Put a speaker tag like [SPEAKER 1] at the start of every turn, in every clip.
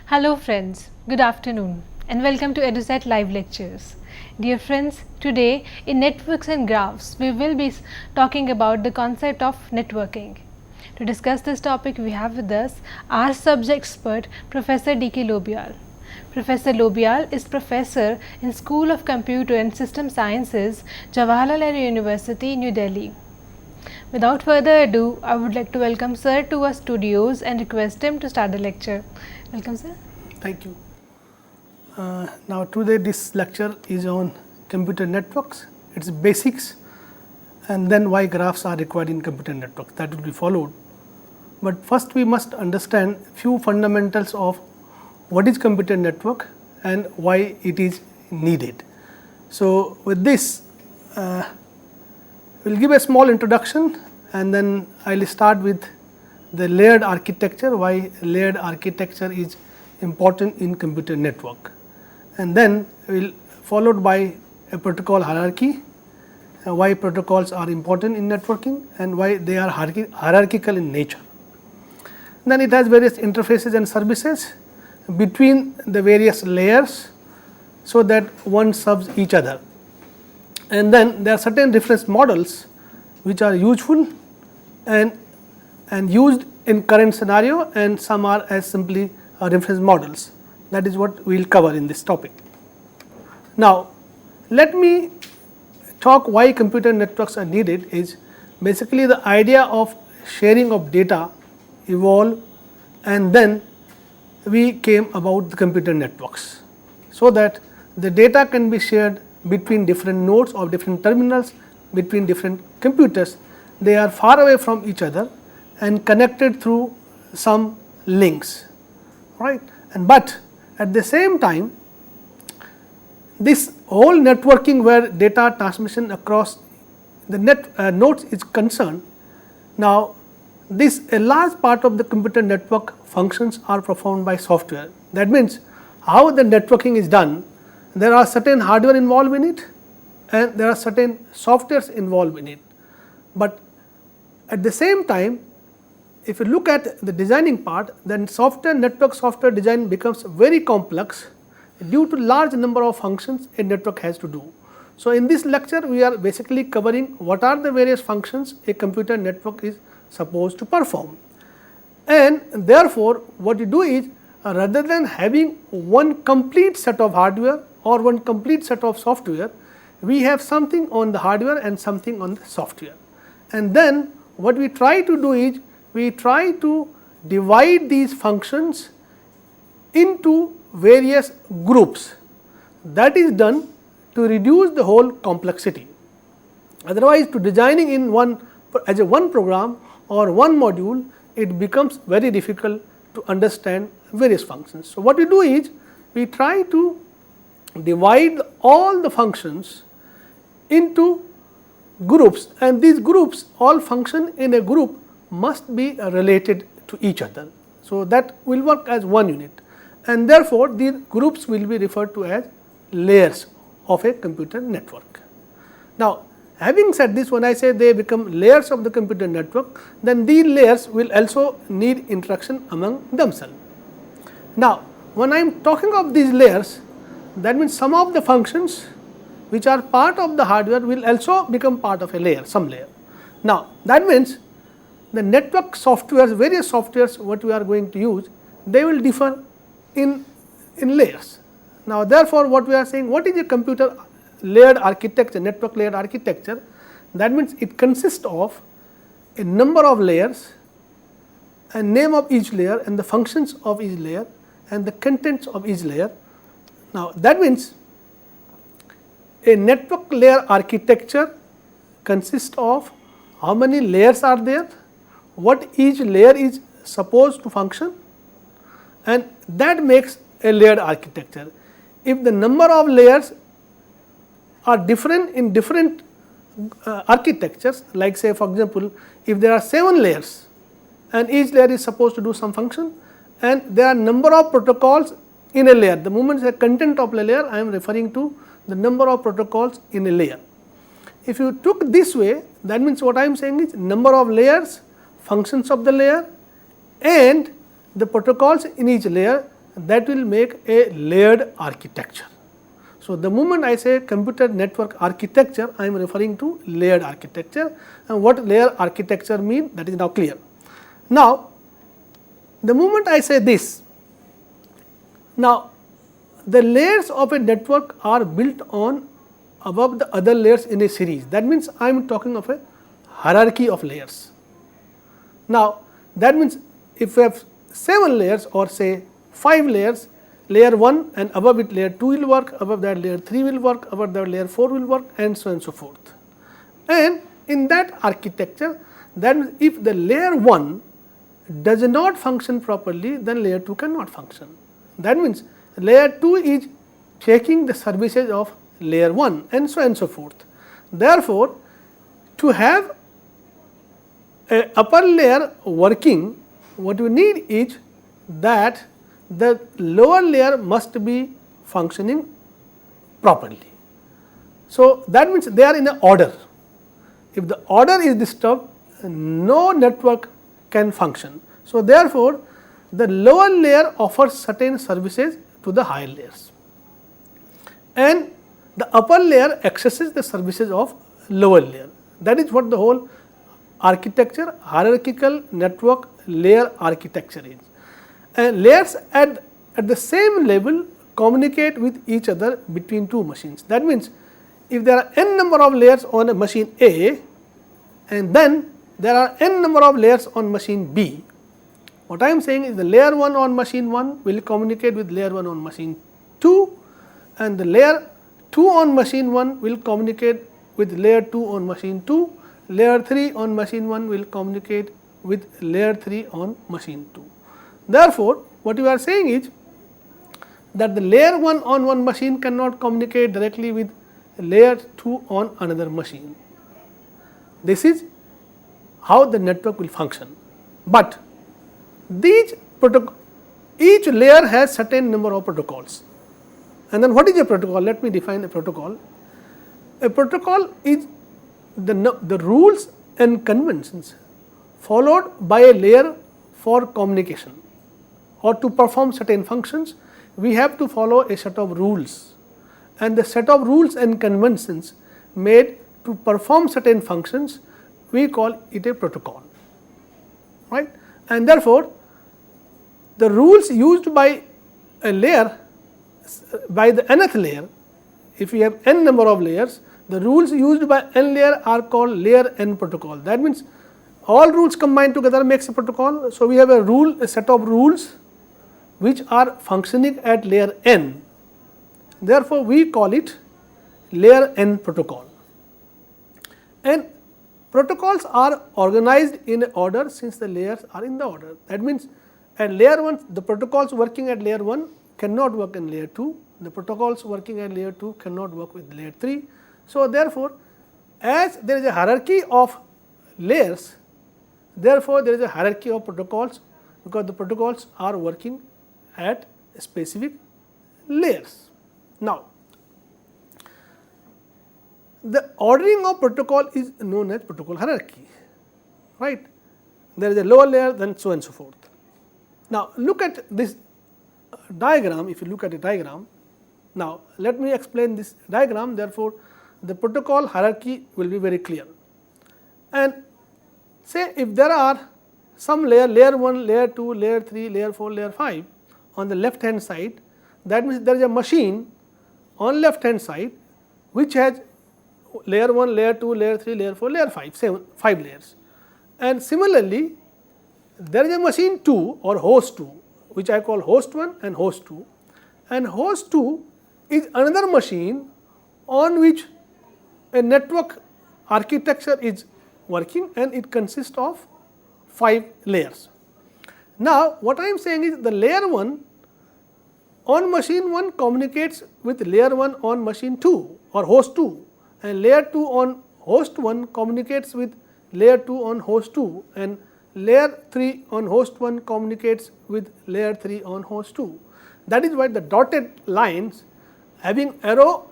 [SPEAKER 1] Hello friends, good afternoon and welcome to EduSat Live Lectures. Dear friends, today in Networks and Graphs, we will be talking about the concept of networking. To discuss this topic, we have with us our subject expert, Professor D.K. Lobial. Professor Lobial is Professor in School of Computer and System Sciences, Jawaharlal Nehru University, New Delhi. Without further ado, I would like to welcome Sir to our studios and request him to start the lecture. Welcome, sir.
[SPEAKER 2] Thank you. Now today this lecture is on computer networks, its basics, and then why graphs are required in computer networks. That will be followed. But first we must understand few fundamentals of what is computer network and why it is needed. So with this, we'll give a small introduction and then I'll start with the layered architecture, why layered architecture is important in computer network, and then we'll followed by a protocol hierarchy, why protocols are important in networking and why they are hierarchical in nature. Then it has various interfaces and services between the various layers so that one serves each other, and then there are certain reference models which are useful and used in current scenario, and some are as simply reference models. That is what we will cover in this topic. Now, let me talk why computer networks are needed. Is basically the idea of sharing of data evolved, and then we came about the computer networks, so that the data can be shared between different nodes or different terminals, between different computers. They are far away from each other and connected through some links, right? And but at the same time, this whole networking where data transmission across the nodes is concerned, now this a large part of the computer network functions are performed by software. That means how the networking is done, there are certain hardware involved in it and there are certain softwares involved in it. But at the same time, if you look at the designing part, then network software design becomes very complex due to large number of functions a network has to do. So in this lecture, we are basically covering what are the various functions a computer network is supposed to perform. And therefore, what you do is rather than having one complete set of hardware or one complete set of software, we have something on the hardware and something on the software. And then what we try to do is we try to divide these functions into various groups. That is done to reduce the whole complexity. Otherwise, to designing in one as a one program or one module, it becomes very difficult to understand various functions. So what we do is we try to divide all the functions into groups, and these groups all function in a group must be related to each other. So that will work as one unit, and therefore these groups will be referred to as layers of a computer network. Now, having said this, when I say they become layers of the computer network, then these layers will also need interaction among themselves. Now, when I am talking of these layers, that means some of the functions which are part of the hardware will also become part of a layer, some layer. Now, that means the network softwares, various softwares what we are going to use, they will differ in layers. Now, therefore, what we are saying, what is a computer layered architecture, network layered architecture? That means it consists of a number of layers, a name of each layer and the functions of each layer and the contents of each layer. Now, that means a network layer architecture consists of how many layers are there, what each layer is supposed to function, and that makes a layered architecture. If the number of layers are different in different architectures, like say for example, if there are 7 layers and each layer is supposed to do some function, and there are number of protocols in a layer. The moment say content of a layer, I am referring to the number of protocols in a layer. If you took this way, that means what I am saying is number of layers, functions of the layer and the protocols in each layer, that will make a layered architecture. So, the moment I say computer network architecture, I am referring to layered architecture, and what layer architecture mean, that is now clear. Now, the moment I say this, now the layers of a network are built on above the other layers in a series. That means I am talking of a hierarchy of layers. Now, that means if we have 7 layers or say 5 layers, layer 1 and above it layer 2 will work, above that layer 3 will work, above that layer 4 will work, and so on and so forth. And in that architecture, that means if the layer 1 does not function properly, then layer 2 cannot function. That means layer 2 is checking the services of layer 1 and so on and so forth. Therefore, to have a upper layer working, what you need is that the lower layer must be functioning properly. So, that means they are in an order. If the order is disturbed, no network can function. So, therefore, the lower layer offers certain services to the higher layers and the upper layer accesses the services of lower layer. That is what the whole architecture, hierarchical network layer architecture is. And layers at the same level communicate with each other between two machines. That means, if there are n number of layers on a machine A and then there are n number of layers on machine B, what I am saying is the layer 1 on machine 1 will communicate with layer 1 on machine 2 and the layer 2 on machine 1 will communicate with layer 2 on machine 2, layer 3 on machine 1 will communicate with layer 3 on machine 2. Therefore, what you are saying is that the layer 1 on one machine cannot communicate directly with layer 2 on another machine. This is how the network will function. But each layer has certain number of protocols. And then what is a protocol? Let me define a protocol. A protocol is the rules and conventions followed by a layer for communication, or to perform certain functions, we have to follow a set of rules, and the set of rules and conventions made to perform certain functions, we call it a protocol, right. And therefore, the rules used by a layer, by the nth layer, if we have n number of layers, the rules used by n layer are called layer n protocol. That means, all rules combined together makes a protocol. So, we have a set of rules which are functioning at layer n. Therefore, we call it layer n protocol. And protocols are organized in order since the layers are in the order. That means, at layer 1, the protocols working at layer 1 cannot work in layer 2, the protocols working at layer 2 cannot work with layer 3. So, therefore, as there is a hierarchy of layers, therefore, there is a hierarchy of protocols, because the protocols are working at specific layers. Now, the ordering of protocol is known as protocol hierarchy, right. There is a lower layer, then so on and so forth. Now, look at this diagram. If you look at the diagram, now let me explain this diagram. Therefore, the protocol hierarchy will be very clear. And say if there are some layer 1, layer 2, layer 3, layer 4, layer 5 on the left hand side, that means there is a machine on left hand side which has layer 1, layer 2, layer 3, layer 4, layer 5, 5 layers. And similarly, there is a machine 2 or host 2, which I call host 1 and host 2, and host 2 is another machine on which a network architecture is working, and it consists of 5 layers. Now, what I am saying is the layer 1 on machine 1 communicates with layer 1 on machine 2 or host 2, and layer 2 on host 1 communicates with layer 2 on host 2, and layer 3 on host 1 communicates with layer 3 on host 2. That is why the dotted lines having arrow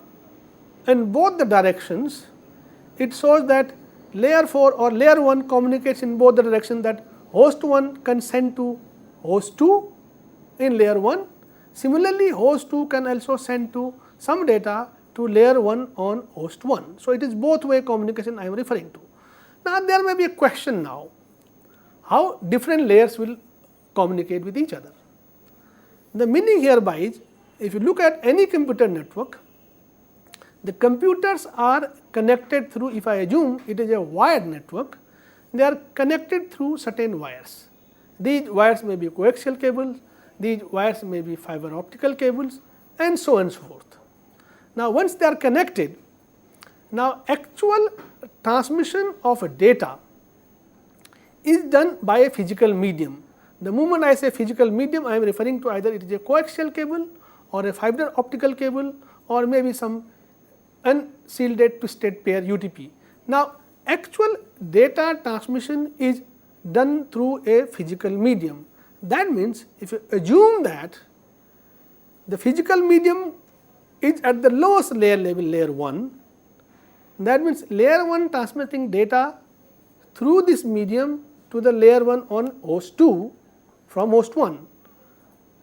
[SPEAKER 2] in both the directions, it shows that layer 4 or layer 1 communicates in both the directions, that host 1 can send to host 2 in layer 1. Similarly, host 2 can also send to some data to layer 1 on host 1. So, it is both way communication I am referring to. Now, there may be a question now, how different layers will communicate with each other. The meaning hereby is, if you look at any computer network, the computers are connected through, if I assume it is a wired network, they are connected through certain wires. These wires may be coaxial cables, these wires may be fiber optical cables, and so on and so forth. Now, once they are connected, now actual transmission of a data is done by a physical medium. The moment I say physical medium, I am referring to either it is a coaxial cable or a fiber optical cable or maybe some unshielded to state pair UTP. Now, actual data transmission is done through a physical medium. That means, if you assume that the physical medium is at the lowest layer level, layer 1, that means layer 1 transmitting data through this medium to the layer 1 on host 2 from host 1.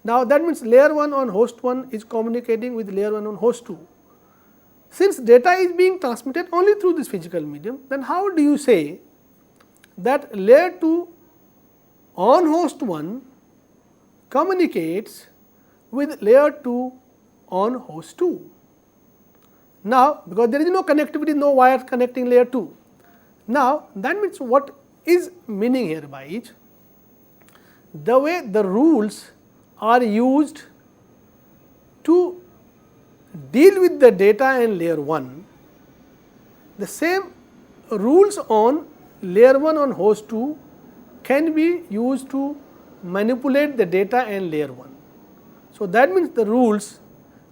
[SPEAKER 2] Now, that means layer 1 on host 1 is communicating with layer 1 on host 2. Since data is being transmitted only through this physical medium, then how do you say that layer 2 on host 1 communicates with layer 2 on host 2? Now, because there is no connectivity, no wire connecting layer 2. Now, that means what is meaning hereby is, the way the rules are used to deal with the data in layer 1, the same rules on layer 1 on host 2 can be used to manipulate the data in layer 1. So, that means the rules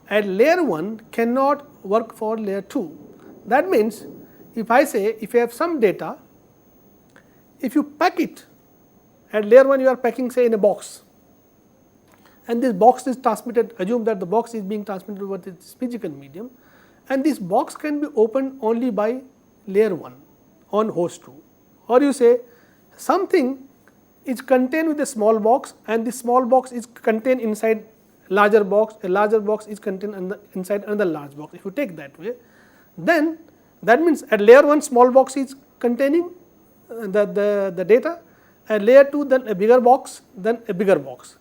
[SPEAKER 2] at layer 1 cannot work for layer 2. That means, if I say, if you have some data, if you pack it at layer 1, you are packing say in a box, and this box is transmitted, assume that the box is being transmitted over its physical medium, and this box can be opened only by layer 1 on host 2. Or you say something is contained with a small box, and this small box is contained inside larger box, a larger box is contained inside another large box. If you take that way, then that means at layer 1 small box is containing the data, at layer 2 then a bigger box, then a bigger box.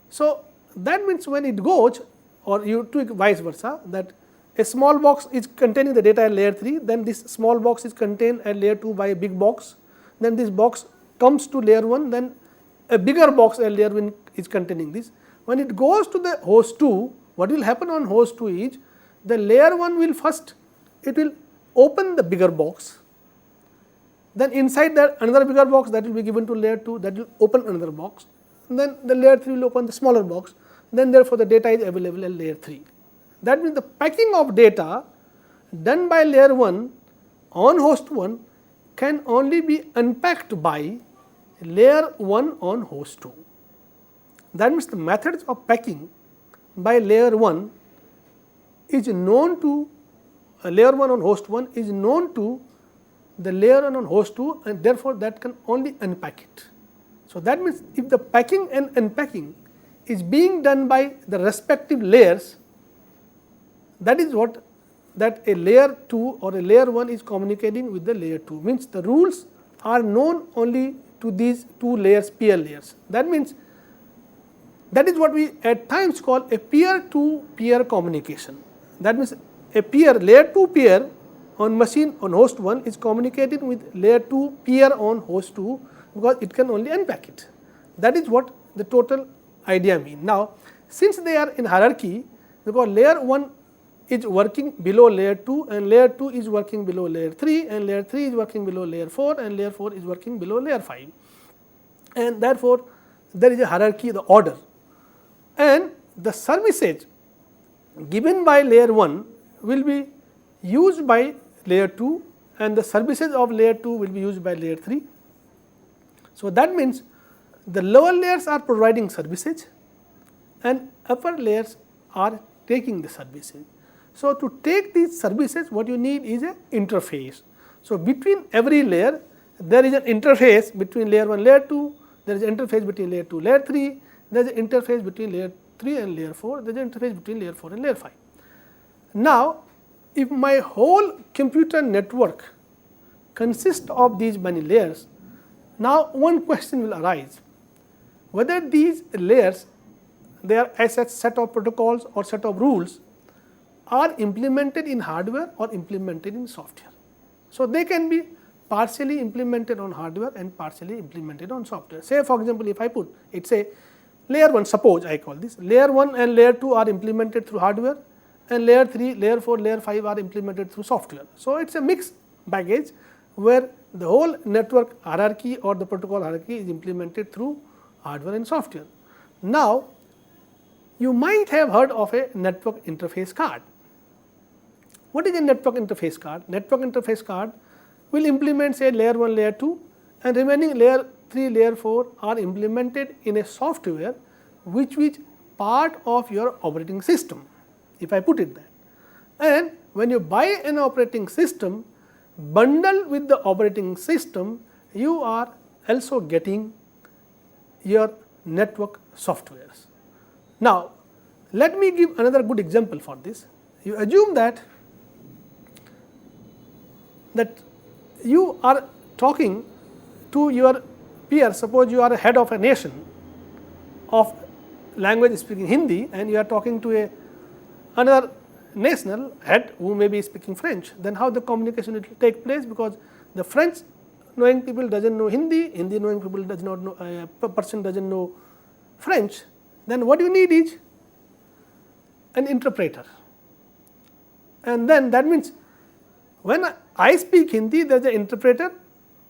[SPEAKER 2] So, that means when it goes, or you do vice versa, that a small box is containing the data at layer 3, then this small box is contained at layer 2 by a big box, then this box comes to layer 1, then a bigger box at layer 1 is containing this. When it goes to the host 2, what will happen on host 2 is, the layer 1 will first, it will open the bigger box, then inside that another bigger box that will be given to layer 2, that will open another box, then the layer 3 will open the smaller box, then therefore the data is available at layer 3. That means the packing of data done by layer 1 on host 1 can only be unpacked by layer 1 on host 2. That means the methods of packing by layer 1 is known to layer 1 on host 1 is known to the layer 1 on host 2, and therefore that can only unpack it. So, that means if the packing and unpacking is being done by the respective layers, that is what that a layer 2 or a layer 1 is communicating with the layer 2, means the rules are known only to these two layers, peer layers. That means that is what we at times call a peer to peer communication. That means a peer, layer 2 peer on machine on host 1 is communicating with layer 2 peer on host 2, because it can only unpack it. That is what the total idea means. Now, since they are in hierarchy, because layer 1 is working below layer 2, and layer 2 is working below layer 3, and layer 3 is working below layer 4, and layer 4 is working below layer 5, and therefore there is a hierarchy, the order, and the services given by layer 1 will be used by layer 2, and the services of layer 2 will be used by layer 3. So, that means the lower layers are providing services, and upper layers are taking the services. So, to take these services, what you need is an interface. So, between every layer there is an interface between layer 1, layer 2, there is an interface between layer 2, layer 3, there is an interface between layer 3 and layer 4, there is an interface between layer 4 and layer 5. Now, if my whole computer network consists of these many layers, now one question will arise, whether these layers, they are as a set of protocols or set of rules, are implemented in hardware or implemented in software. So, they can be partially implemented on hardware and partially implemented on software. Say for example, if I put it say layer 1, suppose I call this layer 1 and layer 2 are implemented through hardware, and layer 3, layer 4, layer 5 are implemented through software. So, it is a mixed baggage where the whole network hierarchy or the protocol hierarchy is implemented through hardware and software. Now, you might have heard of a network interface card. What is a network interface card? Network interface card will implement say layer 1, layer 2, and remaining layer 3, layer 4 are implemented in a software which is part of your operating system, if I put it that. And when you buy an operating system, bundled with the operating system, you are also getting your network softwares. Now, let me give another good example for this. You assume that you are talking to your peer. Suppose you are a head of a nation of language speaking Hindi, and you are talking to another national head who may be speaking French. Then how the communication will take place, because the French knowing people does not know Hindi, Hindi knowing people does not know, person does not know French. Then what you need is an interpreter, and then that means when I speak Hindi, there is an interpreter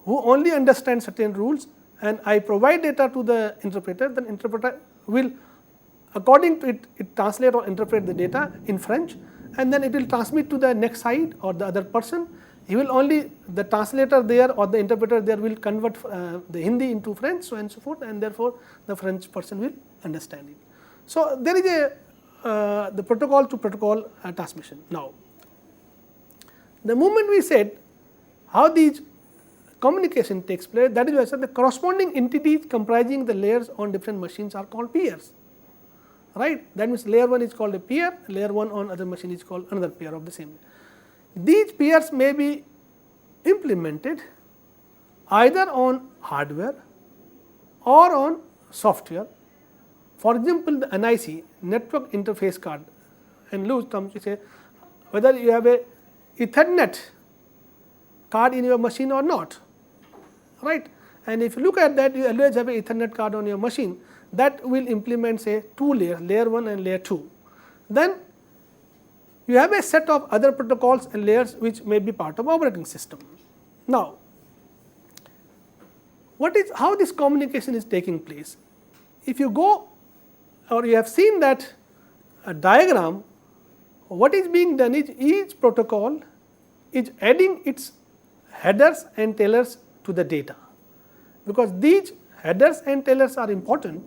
[SPEAKER 2] who only understands certain rules, and I provide data to the interpreter. Then interpreter will, according to it translate or interpret the data in French, and then it will transmit to the next side or the other person. He will only, the translator there or the interpreter there will convert the Hindi into French, so and so forth, and therefore the French person will understand it. So, there is a the protocol to protocol transmission. Now, the moment we said how these communication takes place, that is why I said the corresponding entities comprising the layers on different machines are called peers, right. That means layer 1 is called a peer, layer 1 on other machine is called another peer of the same. These peers may be implemented either on hardware or on software. For example, the NIC, network interface card, and loose terms we say whether you have a Ethernet card in your machine or not, right. And if you look at that, you always have a Ethernet card on your machine that will implement say 2 layers, layer 1 and layer 2. Then you have a set of other protocols and layers which may be part of operating system. Now, what is how this communication is taking place? If you go or you have seen that a diagram, what is being done is each protocol is adding its headers and tailors to the data, because these headers and tailors are important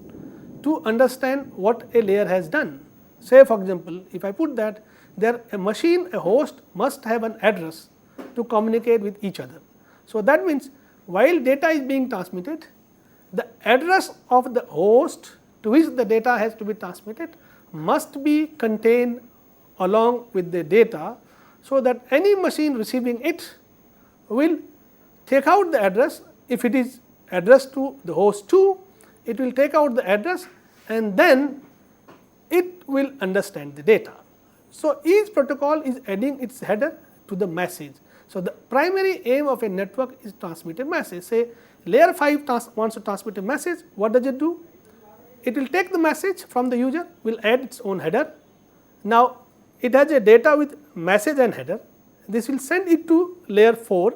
[SPEAKER 2] to understand what a layer has done. Say for example, if I put that there a machine, a host must have an address to communicate with each other. So, that means while data is being transmitted, the address of the host to which the data has to be transmitted must be contained along with the data, so that any machine receiving it will take out the address. If it is addressed to the host 2, it will take out the address and then it will understand the data. So, each protocol is adding its header to the message. So, the primary aim of a network is transmit a message. Say layer 5 wants to transmit a message, what does it do? It will take the message from the user, will add its own header. Now, it has a data with message and header. This will send it to layer 4.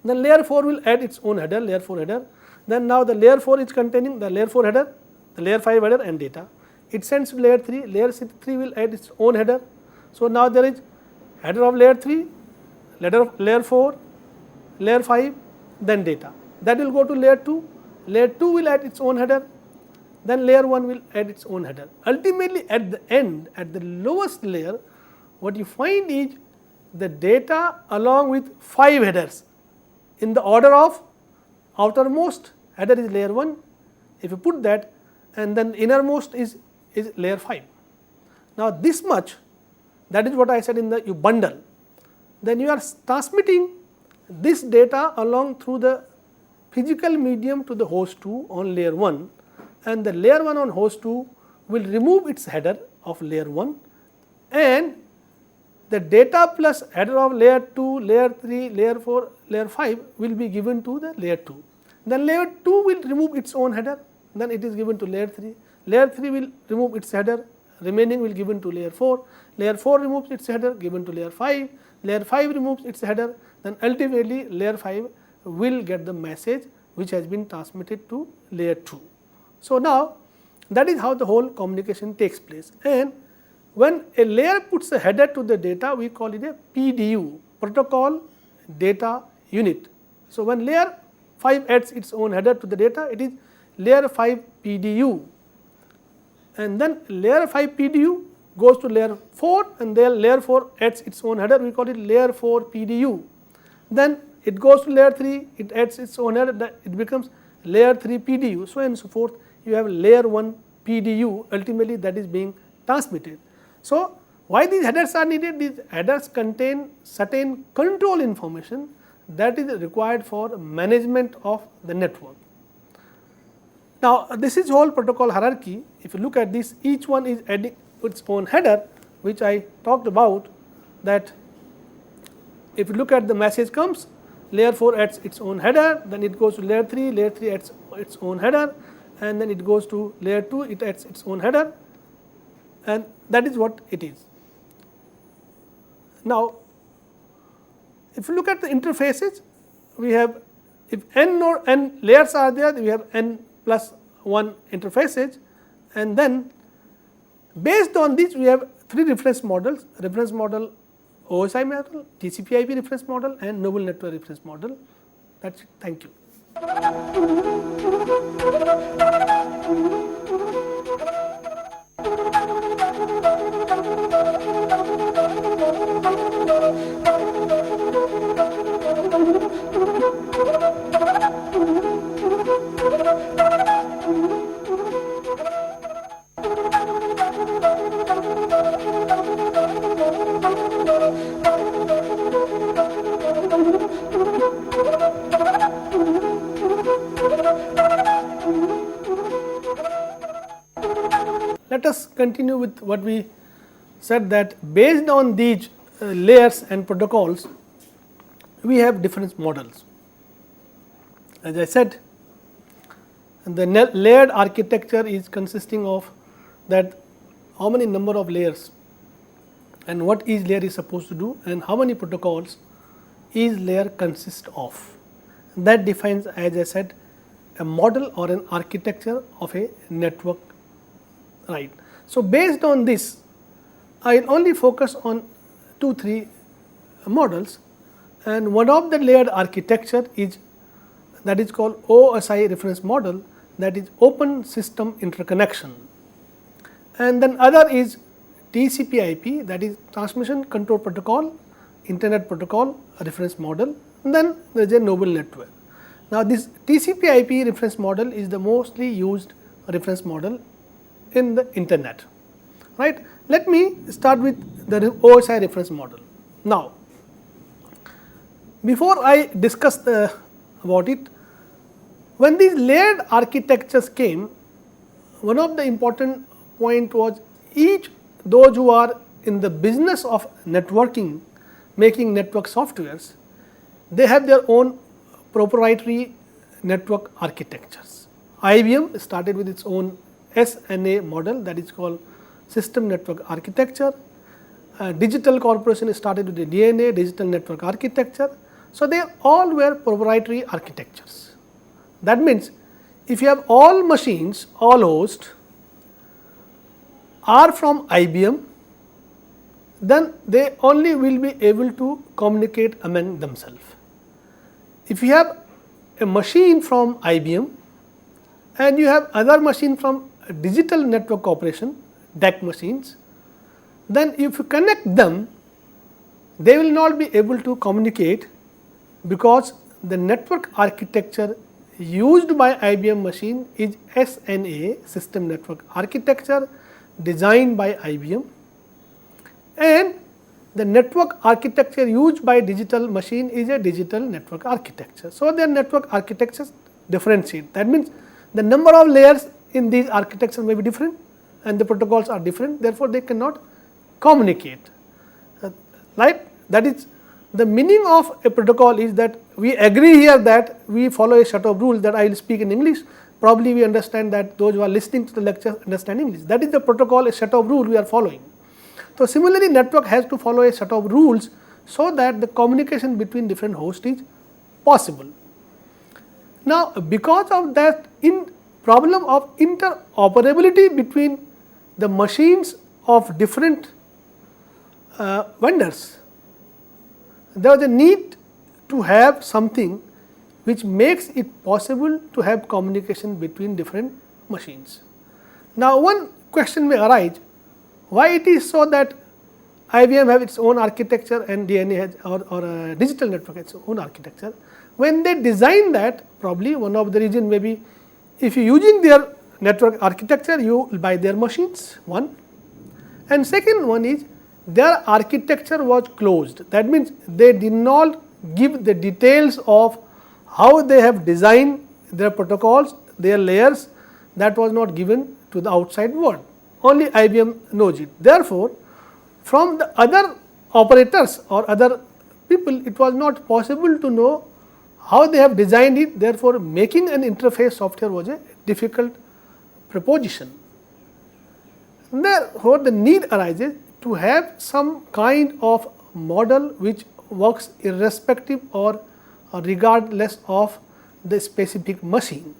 [SPEAKER 2] Then layer 4 will add its own header, layer 4 header. Then now the layer 4 is containing the layer 4 header, the layer 5 header and data. It sends to layer 3, layer 3 will add its own header. So, now there is header of layer 3, header of layer 4, layer 5, then data. That will go to layer 2, layer 2 will add its own header. then layer 1 will add its own header. Ultimately at the end, at the lowest layer, what you find is the data along with 5 headers in the order of outermost header is layer 1, if you put that, and then innermost is layer 5. Now this much, that is what I said in the you bundle, then you are transmitting this data along through the physical medium to the host 2 on layer 1, and the layer 1 on host 2 will remove its header of layer 1, and the data plus header of layer 2, layer 3, layer 4, layer 5 will be given to the layer 2. Then layer 2 will remove its own header, then it is given to layer 3. Layer 3 will remove its header, remaining will given to layer 4. Layer 4 removes its header, given to layer 5. Layer 5 removes its header, then ultimately layer 5 will get the message which has been transmitted to layer 2. So now that is how the whole communication takes place, and when a layer puts a header to the data, we call it a PDU, protocol data unit. So when layer 5 adds its own header to the data, it is layer 5 PDU, and then layer 5 PDU goes to layer 4, and then layer 4 adds its own header, we call it layer 4 PDU. Then it goes to layer 3, it adds its own header, it becomes layer 3 PDU, so on and so forth. You have layer 1 PDU, ultimately that is being transmitted. So why these headers are needed? These headers contain certain control information that is required for management of the network. Now this is whole protocol hierarchy. If you look at this, each one is adding its own header, which I talked about, that if you look at the message comes, layer 4 adds its own header, then it goes to layer 3 adds its own header, and then it goes to layer 2, it adds its own header, and that is what it is. Now if you look at the interfaces, we have, if n layers are there, we have n plus 1 interfaces, and then based on this we have 3 reference models: reference model OSI model, TCP/IP reference model, and noble network reference model. That's it. Thank you. Let us continue with what we said, that based on these layers and protocols, we have different models. As I said, the layered architecture is consisting of that how many number of layers and what each layer is supposed to do, and how many protocols each layer consists of. That defines, as I said, a model or an architecture of a network. Right. So based on this, I will only focus on 2-3 models, and one of the layered architecture is that is called OSI reference model, that is open system interconnection, and then other is TCP/IP, that is transmission control protocol, internet protocol reference model, and then there is a noble network. Now this TCP/IP reference model is the mostly used reference model in the internet, right. Let me start with the OSI reference model. Now before I discuss about it, when these layered architectures came, one of the important point was those who are in the business of networking, making network softwares, they have their own proprietary network architectures. IBM started with its own SNA model, that is called System Network Architecture. Digital Corporation started with the DNA, Digital Network Architecture. So they all were proprietary architectures. That means if you have all machines, all hosts are from IBM, then they only will be able to communicate among themselves. If you have a machine from IBM and you have other machine from digital network operation DAC machines, then if you connect them, they will not be able to communicate, because the network architecture used by IBM machine is SNA, System Network Architecture, designed by IBM, and the network architecture used by digital machine is a digital network architecture. So, their network architectures differentiate. That means, the number of layers in these architectures may be different and the protocols are different, therefore, they cannot communicate. Right? That is the meaning of a protocol is that we agree here that we follow a set of rules that I will speak in English. Probably we understand that those who are listening to the lecture understand English. That is the protocol, a set of rules we are following. So, similarly, network has to follow a set of rules so that the communication between different hosts is possible. Now, because of that problem of interoperability between the machines of different vendors, there was a need to have something which makes it possible to have communication between different machines. Now, one question may arise, why it is so that IBM have its own architecture and DNA has or digital network has its own architecture. When they design that, probably one of the reason may be, if you using their network architecture, you will buy their machines, one, and second one is their architecture was closed. That means, they did not give the details of how they have designed their protocols, their layers, that was not given to the outside world, only IBM knows it. Therefore, from the other operators or other people, it was not possible to know how they have designed it. Therefore, making an interface software was a difficult proposition. Therefore, the need arises to have some kind of model which works irrespective or regardless of the specific machine,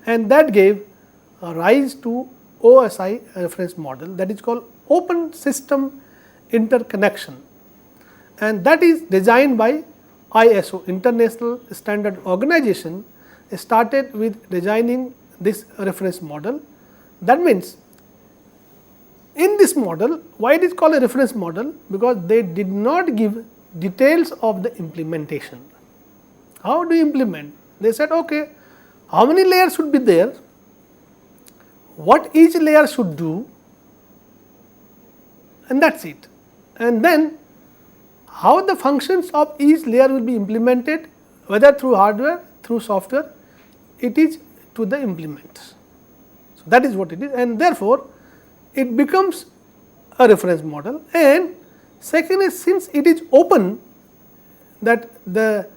[SPEAKER 2] and that gave rise to OSI reference model, that is called Open System Interconnection, and that is designed by ISO, International Standard Organization, started with designing this reference model. That means, in this model, why it is called a reference model? Because they did not give details of the implementation. How do you implement? They said, okay, how many layers should be there, what each layer should do, and that is it. And then how the functions of each layer will be implemented, whether through hardware, through software, it is to the implement. So, that is what it is, and therefore, it becomes a reference model. And second is, since it is open, that the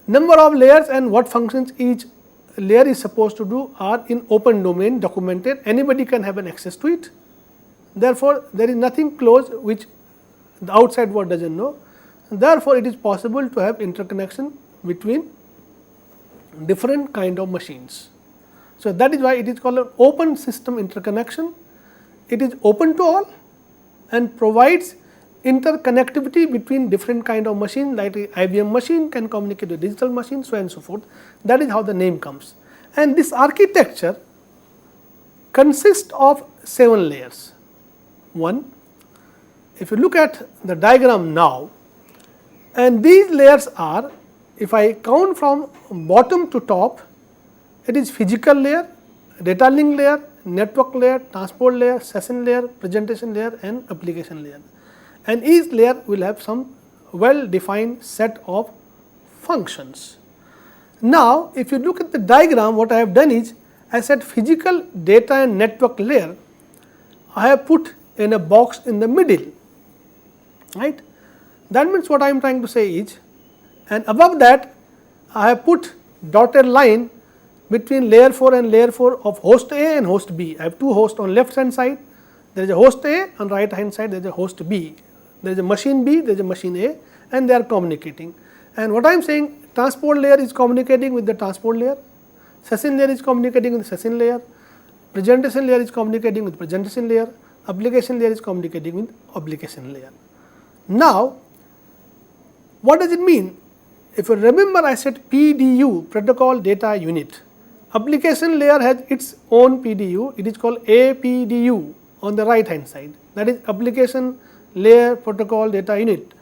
[SPEAKER 2] number of layers and what functions each layer is supposed to do are in open domain documented, anybody can have an access to it. Therefore, there is nothing closed which the outside world does not know. Therefore, it is possible to have interconnection between different kind of machines. So, that is why it is called an open system interconnection. It is open to all and provides interconnectivity between different kind of machine, like IBM machine can communicate with digital machine, so on and so forth. That is how the name comes. And this architecture consists of 7 layers. 1, if you look at the diagram now, and these layers are, if I count from bottom to top, it is physical layer, data link layer, network layer, transport layer, session layer, presentation layer, and application layer. And each layer will have some well defined set of functions. Now, if you look at the diagram, what I have done is, I said physical data and network layer, I have put in a box in the middle, right. That means, what I am trying to say is, and above that I have put dotted line between layer 4 and layer 4 of host A and host B. I have 2 hosts on left hand side, there is a host A, on right hand side there is a host B. There is a machine B, there is a machine A, and they are communicating. And what I am saying, transport layer is communicating with the transport layer, session layer is communicating with the session layer, presentation layer is communicating with presentation layer, application layer is communicating with application layer. Now, what does it mean? If you remember, I said PDU, Protocol Data Unit. application layer has its own PDU, it is called APDU on the right hand side, that is application layer protocol data unit,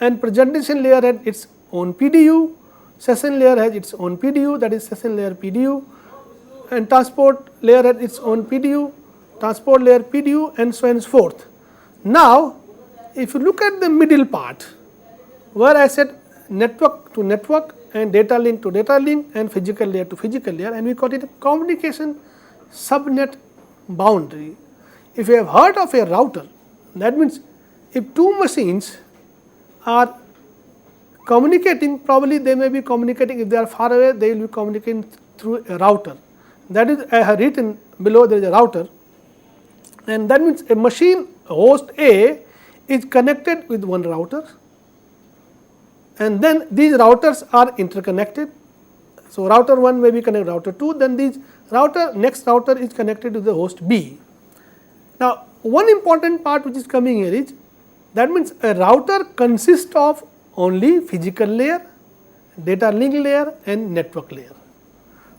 [SPEAKER 2] and presentation layer has its own PDU, session layer has its own PDU, that is session layer PDU, and transport layer has its own PDU, transport layer PDU, and so on and so forth. Now, if you look at the middle part, where I said network to network and data link to data link and physical layer to physical layer, and we call it a communication subnet boundary. If you have heard of a router, that means if two machines are communicating, probably they may be communicating, if they are far away, they will be communicating through a router. That is, I have written below, there is a router, and that means a machine host A is connected with one router, and then these routers are interconnected. So, router 1 may be connected to router 2, then these next router is connected to the host B. Now, one important part which is coming here is, that means a router consists of only physical layer, data link layer, and network layer,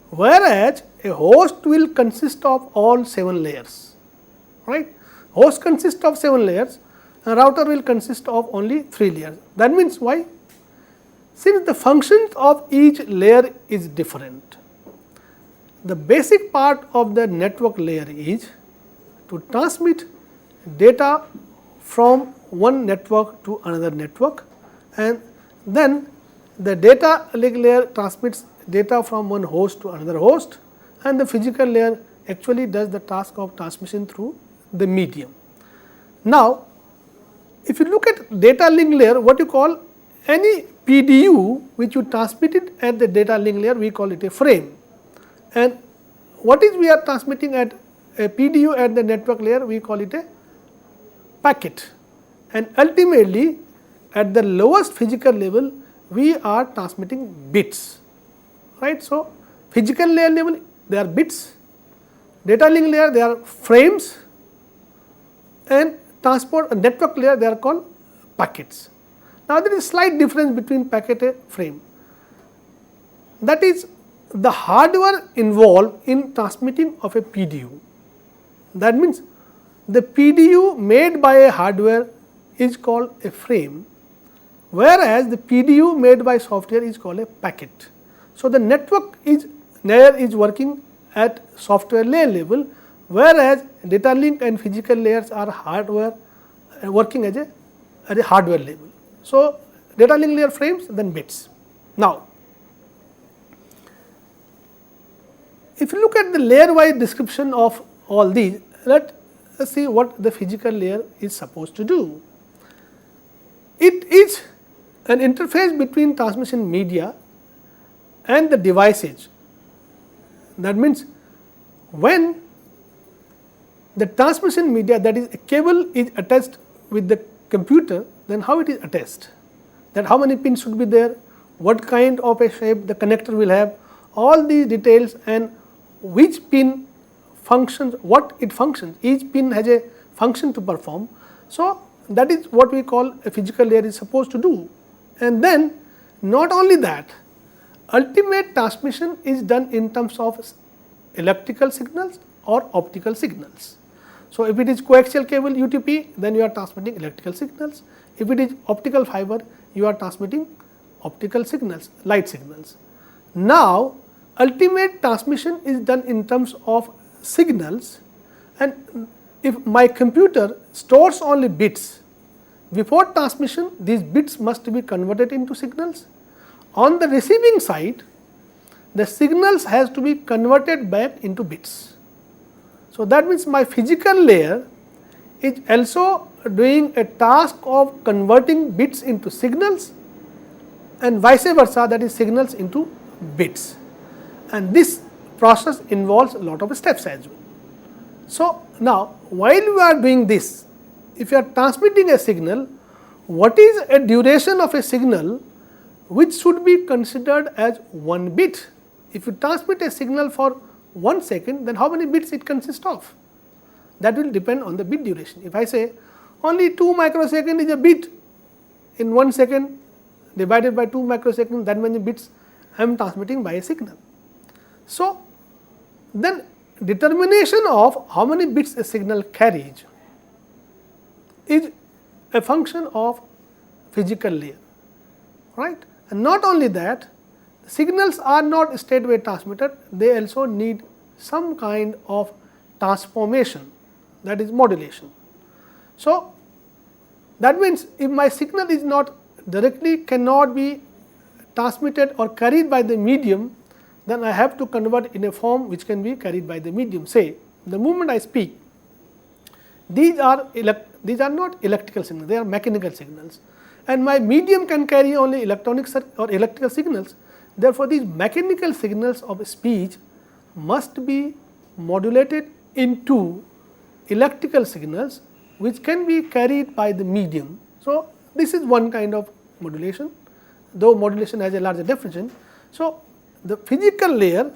[SPEAKER 2] whereas a host will consist of all 7 layers, right. Host consists of 7 layers, and router will consist of only 3 layers. That means why? Since the functions of each layer is different, the basic part of the network layer is to transmit data from one network to another network, and then the data link layer transmits data from one host to another host, and the physical layer actually does the task of transmission through the medium. Now, if you look at data link layer, what you call any PDU which you transmitted at the data link layer, we call it a frame, and what is we are transmitting at a PDU at the network layer, we call it a packet, and ultimately at the lowest physical level we are transmitting bits, right. So, physical layer level they are bits, data link layer they are frames, and transport network layer they are called packets. Now, there is a slight difference between packet and frame, that is the hardware involved in transmitting of a PDU. That means, the PDU made by a hardware is called a frame, whereas the PDU made by software is called a packet. So, the network layer is working at software layer level, whereas data link and physical layers are hardware working at a hardware level. So, data link layer frames, then bits. Now, if you look at the layer wise description of all these, let us see what the physical layer is supposed to do. It is an interface between transmission media and the devices. That means, when the transmission media, that is a cable is attached with the computer, then how it is attached, that how many pins should be there, what kind of a shape the connector will have, all these details, and which pin functions, what it functions, each pin has a function to perform. So, that is what we call a physical layer is supposed to do. And then not only that, ultimate transmission is done in terms of electrical signals or optical signals. So, if it is coaxial cable UTP, then you are transmitting electrical signals. If it is optical fiber, you are transmitting optical signals, light signals. Now, ultimate transmission is done in terms of signals, and if my computer stores only bits, before transmission these bits must be converted into signals. On the receiving side, the signals has to be converted back into bits. So, that means my physical layer is also doing a task of converting bits into signals and vice versa, that is signals into bits, and this process involves a lot of steps as well. So, now while we are doing this, if you are transmitting a signal, what is a duration of a signal which should be considered as 1 bit? If you transmit a signal for 1 second, then how many bits it consists of? That will depend on the bit duration. If I say only 2 microsecond is a bit, in 1 second divided by 2 microseconds, that many bits I am transmitting by a signal. So, then determination of how many bits a signal carries is a function of physical layer, right. And not only that, signals are not straightway transmitted, they also need some kind of transformation, that is modulation. So, that means if my signal is not directly cannot be transmitted or carried by the medium, then I have to convert in a form which can be carried by the medium. Say, the moment I speak, these are not electrical signals, they are mechanical signals, and my medium can carry only electronic or electrical signals. Therefore, these mechanical signals of speech must be modulated into electrical signals which can be carried by the medium. So, this is one kind of modulation, though modulation has a larger definition. So, the physical layer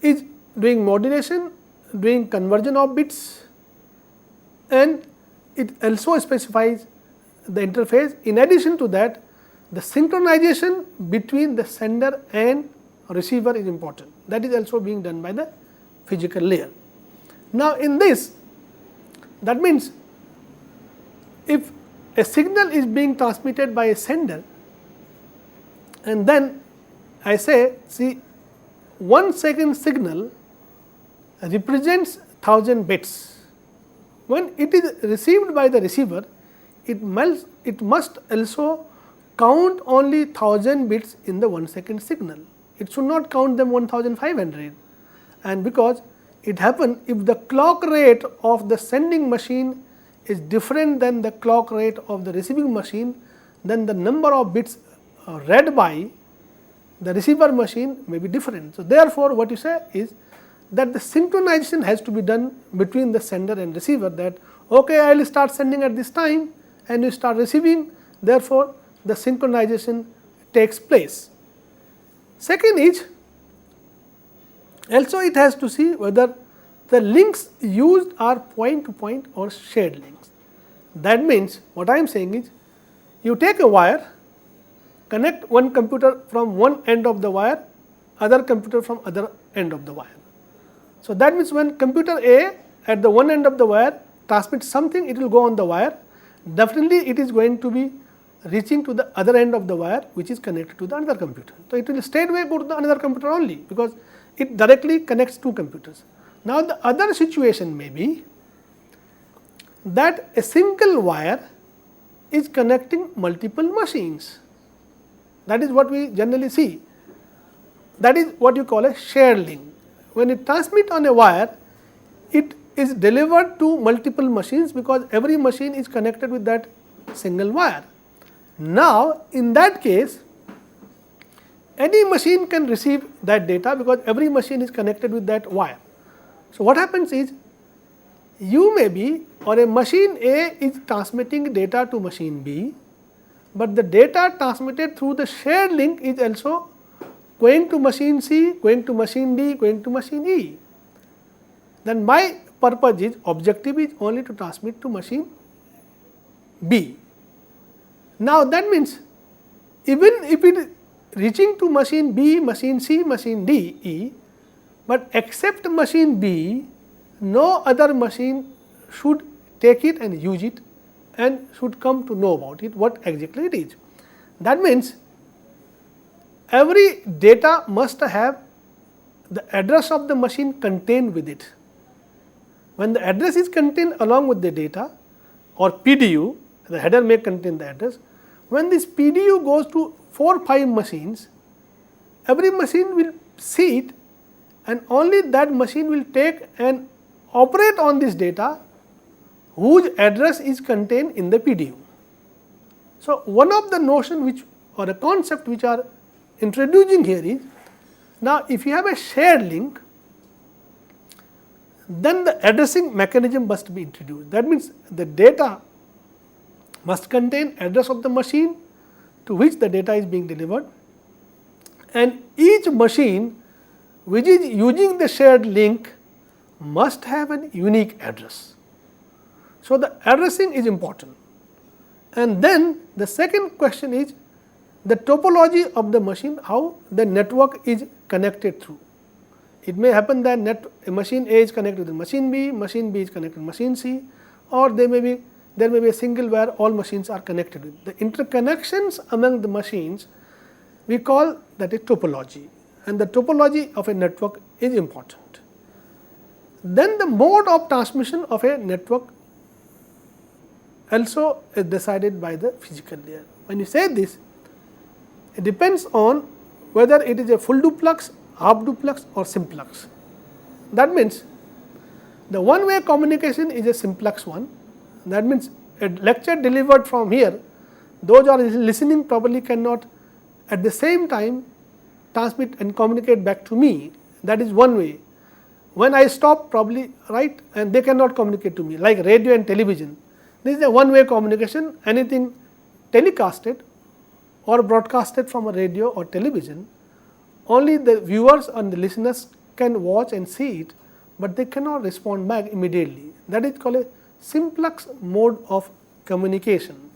[SPEAKER 2] is doing modulation, doing conversion of bits, and it also specifies the interface. In addition to that, the synchronization between the sender and receiver is important, that is also being done by the physical layer. Now, in this, that means if a signal is being transmitted by a sender, and then I say, see, 1 second signal represents 1000 bits. When it is received by the receiver, it must also count only 1000 bits in the 1 second signal. It should not count them 1500, and because it happens if the clock rate of the sending machine is different than the clock rate of the receiving machine, then the number of bits read by the receiver machine may be different. So, therefore, what you say is that the synchronization has to be done between the sender and receiver, that okay, I will start sending at this time and you start receiving, therefore, the synchronization takes place. Second is, also it has to see whether the links used are point to point or shared links. That means, what I am saying is, you take a wire, connect one computer from one end of the wire, other computer from other end of the wire. So, that means when computer A at the one end of the wire transmits something, it will go on the wire, definitely it is going to be reaching to the other end of the wire which is connected to the another computer. So, it will straightway go to the another computer only, because it directly connects two computers. Now, the other situation may be that a single wire is connecting multiple machines. That is what we generally see. That is what you call a shared link. When it transmits on a wire, it is delivered to multiple machines, because every machine is connected with that single wire. Now, in that case, any machine can receive that data, because every machine is connected with that wire. So, what happens is, you may be, or a machine A is transmitting data to machine B, but the data transmitted through the shared link is also going to machine C, going to machine D, going to machine E. Then my purpose is, objective is only to transmit to machine B. Now, that means even if it is reaching to machine B, machine C, machine D, E, but except machine B, no other machine should take it and use it and should come to know about it, what exactly it is. That means every data must have the address of the machine contained with it. When the address is contained along with the data, or PDU, the header may contain the address. When this PDU goes to 4 or 5 machines, every machine will see it, and only that machine will take and operate on this data whose address is contained in the PDU. So, one of the notion which, or a concept which are introducing here is, now if you have a shared link, then the addressing mechanism must be introduced. That means the data must contain address of the machine to which the data is being delivered, and each machine which is using the shared link must have an unique address. So, the addressing is important. And then the second question is the topology of the machine, how the network is connected through. It may happen that machine A is connected with machine B is connected with machine C, or there may be a single where all machines are connected with. The interconnections among the machines, we call that a topology, and the topology of a network is important. Then the mode of transmission of a network also is decided by the physical layer. When you say this, it depends on whether it is a full duplex, half duplex or simplex. That means the one way communication is a simplex one. That means a lecture delivered from here, those are listening probably cannot at the same time transmit and communicate back to me. That is one way. When I stop probably, right, and they cannot communicate to me, like radio and television. This is a one way communication. Anything telecasted or broadcasted from a radio or television, only the viewers and the listeners can watch and see it, but they cannot respond back immediately. That is called a simplex mode of communication.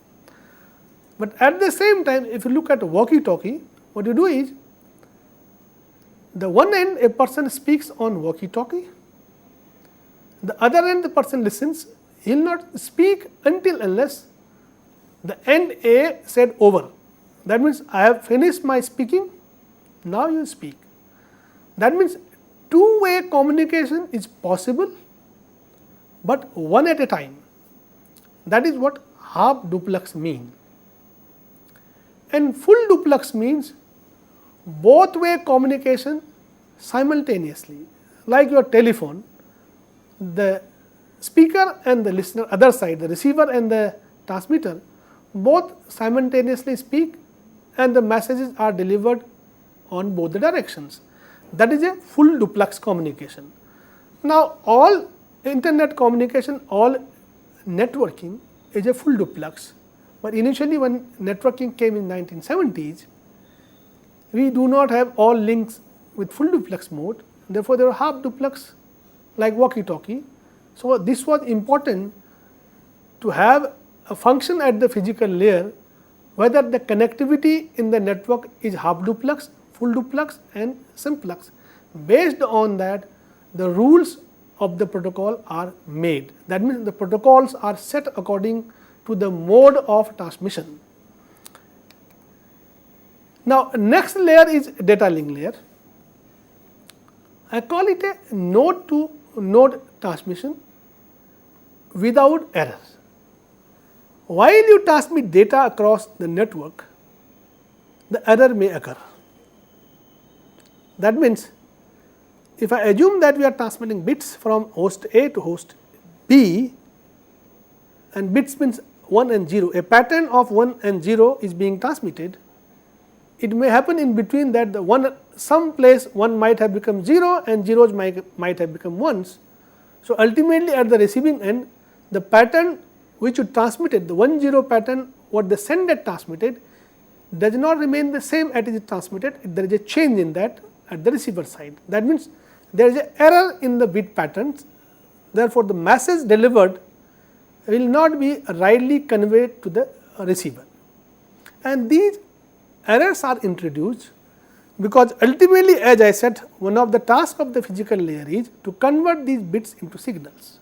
[SPEAKER 2] But at the same time, if you look at walkie-talkie, what you do is, the one end a person speaks on walkie-talkie, the other end the person listens. He will not speak until unless the end A said over. That means I have finished my speaking, now you speak. That means two-way communication is possible, but one at a time. That is what half duplex means. And full duplex means both way communication simultaneously, like your telephone, the speaker and the listener, other side, the receiver and the transmitter, both simultaneously speak and the messages are delivered on both the directions. That is a full duplex communication. Now, all internet communication, all networking is a full duplex, but initially when networking came in 1970s, we do not have all links with full duplex mode, therefore there are half duplex like walkie-talkie. So, this was important to have a function at the physical layer, whether the connectivity in the network is half duplex, full duplex and simplex. Based on that, the rules of the protocol are made. That means the protocols are set according to the mode of transmission. Now, next layer is data link layer. I call it a node to node transmission without error. While you transmit data across the network, the error may occur. That means, if I assume that we are transmitting bits from host A to host B, and bits means 1 and 0, a pattern of 1 and 0 is being transmitted, it may happen in between that the one, some place 1 might have become 0 and zeros might have become 1s. So, ultimately at the receiving end, the pattern which you transmitted, the 1 0 pattern what the sender transmitted does not remain the same as it is transmitted, there is a change in that at the receiver side. That means there is an error in the bit patterns, therefore, the message delivered will not be rightly conveyed to the receiver. And these errors are introduced because ultimately, as I said, one of the tasks of the physical layer is to convert these bits into signals,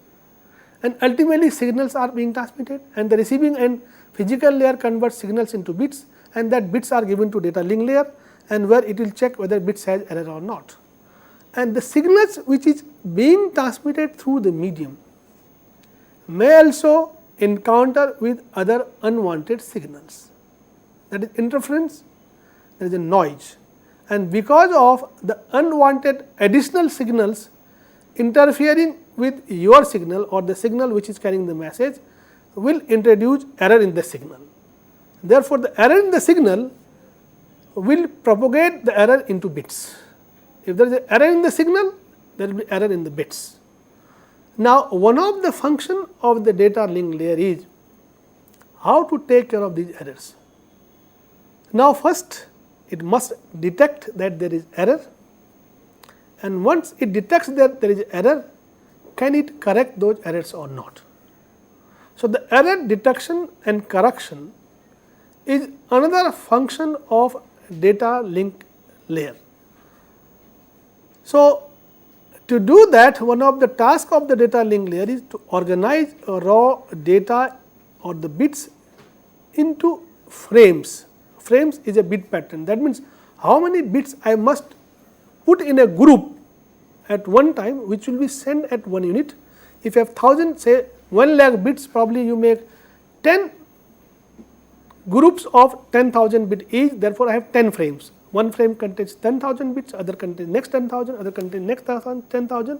[SPEAKER 2] and ultimately signals are being transmitted, and the receiving end physical layer converts signals into bits, and that bits are given to data link layer, and where it will check whether bits has error or not. And the signals which is being transmitted through the medium may also encounter with other unwanted signals. That is interference, there is a noise, and because of the unwanted additional signals interfering with your signal or the signal which is carrying the message will introduce error in the signal. Therefore, the error in the signal will propagate the error into bits. If there is an error in the signal, there will be error in the bits. Now, one of the function of the data link layer is how to take care of these errors. Now, first it must detect that there is error, and once it detects that there is error, can it correct those errors or not. So, the error detection and correction is another function of data link layer. So, To do that, one of the tasks of the data link layer is to organize raw data or the bits into frames. Frames is a bit pattern. That means how many bits I must put in a group at one time, which will be sent at one unit. If you have 1000, say 1 lakh bits, probably you make 10 groups of 10,000 bit each. Therefore, I have 10 frames. One frame contains 10,000 bits, other contains next 10,000, other contains next 10,000,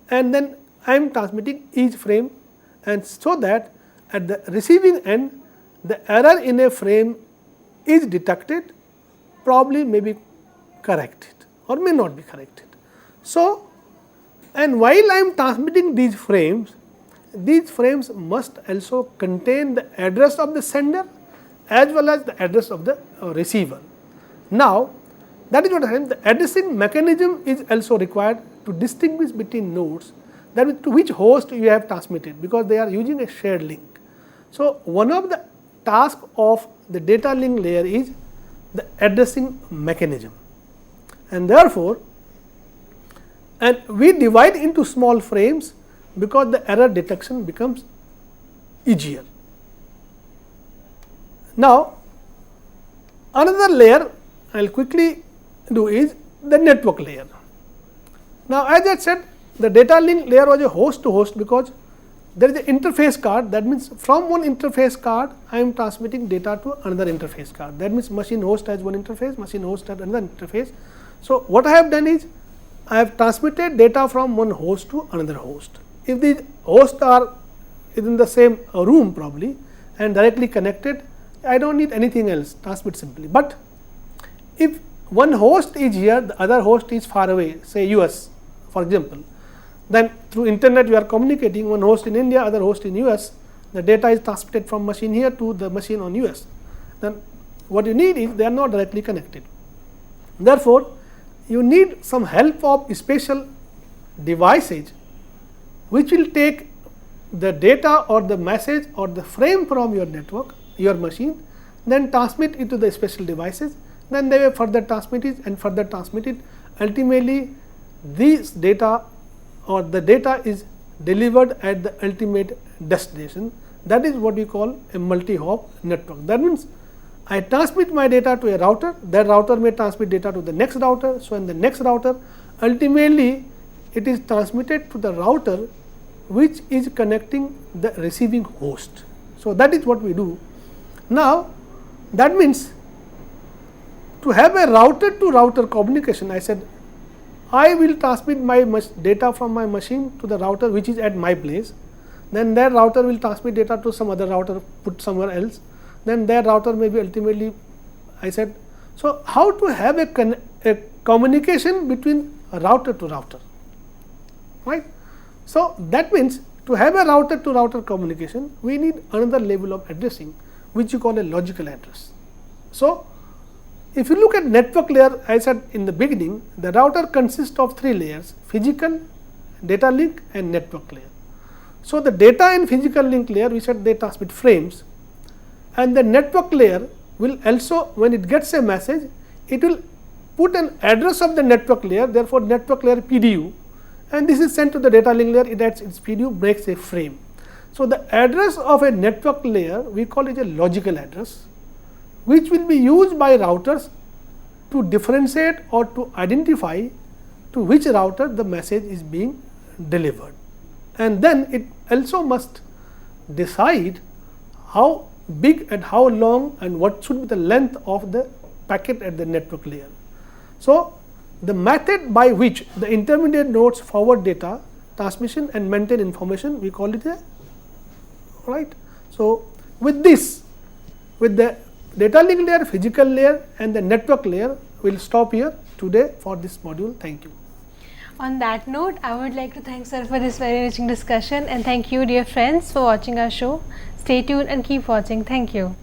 [SPEAKER 2] and then I am transmitting each frame, and so that at the receiving end the error in a frame is detected, probably may be corrected or may not be corrected. So, and while I am transmitting these frames must also contain the address of the sender as well as the address of the receiver. Now, that is what happens. The addressing mechanism is also required to distinguish between nodes, that is to which host you have transmitted, because they are using a shared link. So, one of the tasks of the data link layer is the addressing mechanism, and therefore, and we divide into small frames because the error detection becomes easier. Now, another layer I will quickly do is the network layer. Now, as I said, the data link layer was a host to host because there is an interface card. That means from one interface card I am transmitting data to another interface card. That means machine host has one interface, machine host has another interface. So, what I have done is I have transmitted data from one host to another host. If these hosts are in the same room probably and directly connected, I do not need anything else, transmit simply. But if one host is here, the other host is far away, say US for example, then through internet we are communicating, one host in India, other host in US, the data is transmitted from machine here to the machine on US. Then what you need is they are not directly connected. Therefore, you need some help of special devices which will take the data or the message or the frame from your network, your machine, then transmit it to the special devices, then they will further transmit it and further transmit it. Ultimately, these data or the data is delivered at the ultimate destination. That is what we call a multi-hop network. That means I transmit my data to a router, that router may transmit data to the next router. So, in the next router, ultimately it is transmitted to the router which is connecting the receiving host. So, that is what we do. Now, that means to have a router to router communication, I said I will transmit my data from my machine to the router which is at my place, then that router will transmit data to some other router put somewhere else, then that router may be ultimately, I said. So, how to have a communication between a router to router, right. So, that means to have a router to router communication, we need another level of addressing which you call a logical address. So, if you look at network layer, I said in the beginning, the router consists of 3 layers: physical, data link and network layer. So, the data in physical link layer, we said they transmit frames, and the network layer will also, when it gets a message, it will put an address of the network layer, therefore, network layer PDU, and this is sent to the data link layer, it adds its PDU, breaks a frame. So, the address of a network layer, we call it a logical address, which will be used by routers to differentiate or to identify to which router the message is being delivered. And then it also must decide how big and how long and what should be the length of the packet at the network layer. So, the method by which the intermediate nodes forward data, transmission and maintain information, we call it a, right. So, with this, with the data link layer, physical layer and the network layer, we will stop here today for this module. Thank you.
[SPEAKER 1] On that note, I would like to thank sir for this very enriching discussion, and thank you dear friends for watching our show. Stay tuned and keep watching. Thank you.